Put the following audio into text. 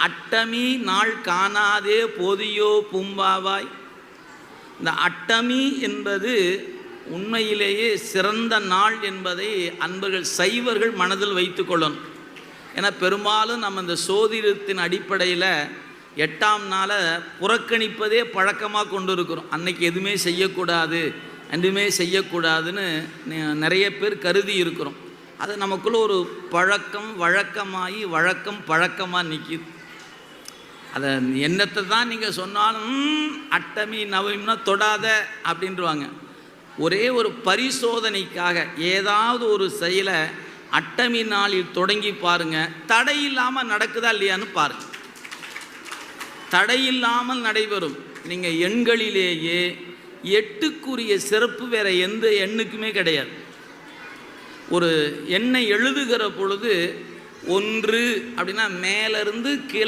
அட்டமி நாள் காணாதே போதியோ பூம்பாவாய். இந்த அட்டமி என்பது உண்மையிலேயே சிறந்த நாள் என்பதை அன்பர்கள் சைவர்கள் மனதில் வைத்து கொள்ளணும். ஏன்னா பெரும்பாலும் நம்ம இந்த சோதிடத்தின் அடிப்படையில் 8ஆம் நாளை புறக்கணிப்பதே பழக்கமாக கொண்டு இருக்கிறோம். அன்னைக்கு எதுவுமே செய்யக்கூடாது, எதுவுமே செய்யக்கூடாதுன்னு நிறைய பேர் கருதி இருக்கிறோம். அது நமக்குள்ள ஒரு பழக்கம் வழக்கமாகி வழக்கம் பழக்கமாக நிற்கிது. அதை என்னத்தை தான் நீங்கள் சொன்னாலும் அட்டமி நவமின்னா தொடாத அப்படின்ட்டுருவாங்க. ஒரே ஒரு பரிசோதனைக்காக ஏதாவது ஒரு செயலை அட்டமி நாளில் தொடங்கி பாருங்கள், தடை இல்லாமல் நடக்குதா இல்லையான்னு பாருங்கள். தடையில்லாமல் நடைபெறும். நீங்கள் எண்களிலேயே 8க்குரிய சிறப்பு வேறு எந்த எண்ணுக்குமே கிடையாது. ஒரு எண்ணை எழுதுகிற பொழுது 1 அப்படின்னா மேலேருந்து கீழே